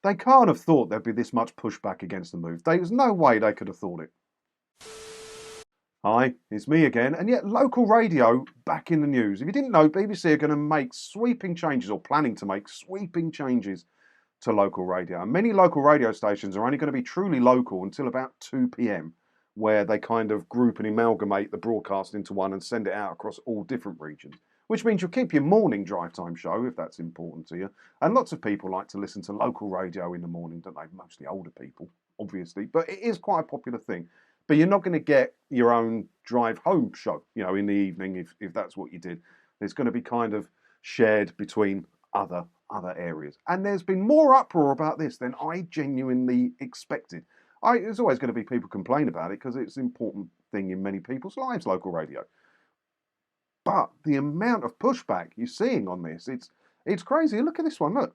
They can't have thought there'd be this much pushback against the move. There's no way they could have thought it. Hi, it's me again, and yet local radio back in the news. If you didn't know, BBC are going to make sweeping changes, or planning to make sweeping changes to local radio. And many local radio stations are only going to be truly local until about 2 p.m, where they kind of group and amalgamate the broadcast into one and send it out across all different regions. Which means you'll keep your morning drive time show, if that's important to you. And lots of people like to listen to local radio in the morning, don't they? Mostly older people, obviously. But it is quite a popular thing. But you're not going to get your own drive home show, in the evening, if that's what you did. It's going to be kind of shared between other areas. And there's been more uproar about this than I genuinely expected. There's always going to be people complain about it because it's an important thing in many people's lives, local radio. But the amount of pushback you're seeing on this, it's crazy. Look at this one, look.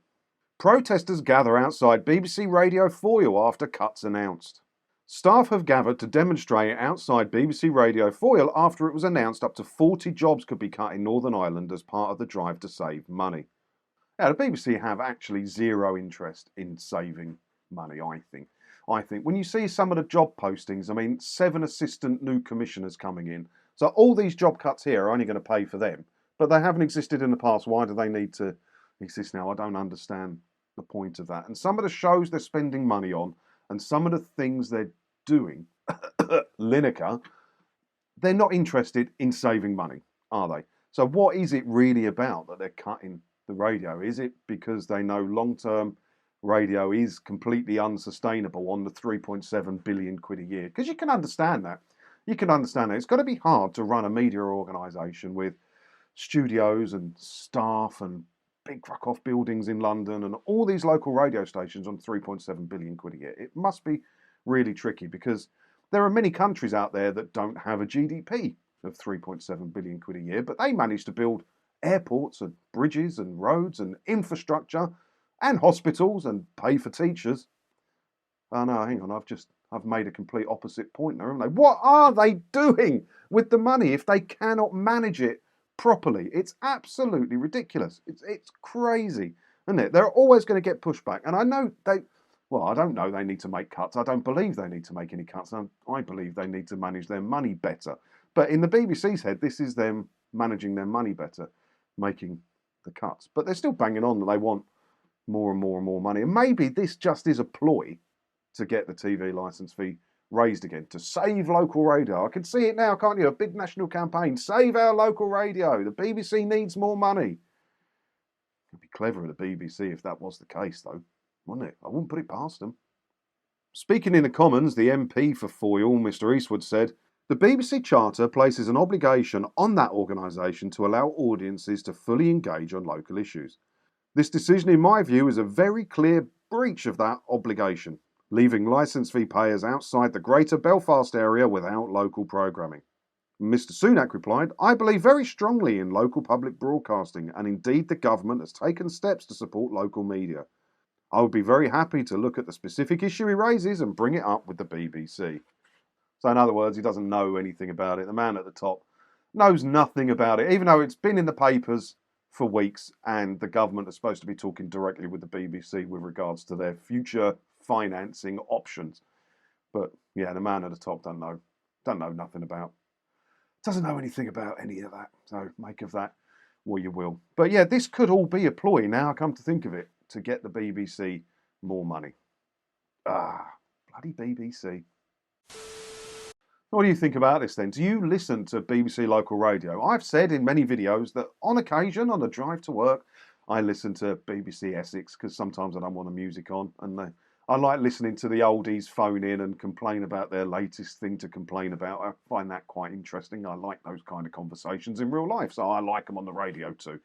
Protesters gather outside BBC Radio Foyle after cuts announced. Staff have gathered to demonstrate outside BBC Radio Foyle after it was announced up to 40 jobs could be cut in Northern Ireland as part of the drive to save money. Now, the BBC have actually zero interest in saving money, I think. When you see some of the job postings, 7 assistant new commissioners coming in. So all these job cuts here are only going to pay for them. But they haven't existed in the past. Why do they need to exist now? I don't understand the point of that. And some of the shows they're spending money on and some of the things they're doing, Lineker, they're not interested in saving money, are they? So what is it really about that they're cutting the radio? Is it because they know long-term radio is completely unsustainable on the 3.7 billion quid a year? Because you can understand that. It's got to be hard to run a media organisation with studios and staff and big fuck-off buildings in London and all these local radio stations on 3.7 billion quid a year. It must be really tricky because there are many countries out there that don't have a GDP of 3.7 billion quid a year, but they manage to build airports and bridges and roads and infrastructure and hospitals and pay for teachers. Oh no, hang on, I've made a complete opposite point there, haven't they? What are they doing with the money if they cannot manage it properly? It's absolutely ridiculous. It's crazy, isn't it? They're always going to get pushback. And I know I don't know they need to make cuts. I don't believe they need to make any cuts. I believe they need to manage their money better. But in the BBC's head, this is them managing their money better, making the cuts. But they're still banging on that they want more and more and more money. And maybe this just is a ploy to get the TV licence fee raised again, to save local radio. I can see it now, can't you? A big national campaign. Save our local radio. The BBC needs more money. It'd be clever of the BBC if that was the case, though, wouldn't it? I wouldn't put it past them. Speaking in the Commons, the MP for Foyle, Mr Eastwood, said, "The BBC Charter places an obligation on that organisation to allow audiences to fully engage on local issues. This decision, in my view, is a very clear breach of that obligation, leaving licence fee payers outside the Greater Belfast area without local programming." Mr Sunak replied, "I believe very strongly in local public broadcasting, and indeed the government has taken steps to support local media. I would be very happy to look at the specific issue he raises and bring it up with the BBC." So in other words, he doesn't know anything about it. The man at the top knows nothing about it, even though it's been in the papers for weeks and the government is supposed to be talking directly with the BBC with regards to their future financing options. But yeah, the man at the top doesn't know nothing about, doesn't know anything about any of that. So make of that what you will. But yeah, this could all be a ploy, now I come to think of it, to get the BBC more money. Bloody BBC. What do you think about this then? Do you listen to BBC local radio? I've said in many videos that on occasion, on the drive to work, I listen to BBC Essex because sometimes I don't want the music on, and I like listening to the oldies phone in and complain about their latest thing to complain about. I find that quite interesting. I like those kind of conversations in real life, so I like them on the radio too.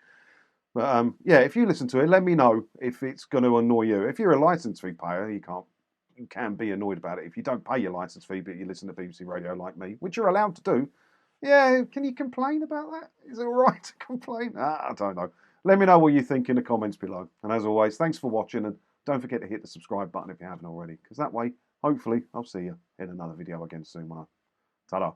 But yeah, if you listen to it, let me know if it's going to annoy you. If you're a licence fee payer, you can be annoyed about it. If you don't pay your licence fee, but you listen to BBC Radio like me, which you're allowed to do, yeah, can you complain about that? Is it all right to complain? I don't know. Let me know what you think in the comments below. And as always, thanks for watching, and don't forget to hit the subscribe button if you haven't already, because that way, hopefully, I'll see you in another video again soon. Ta-da.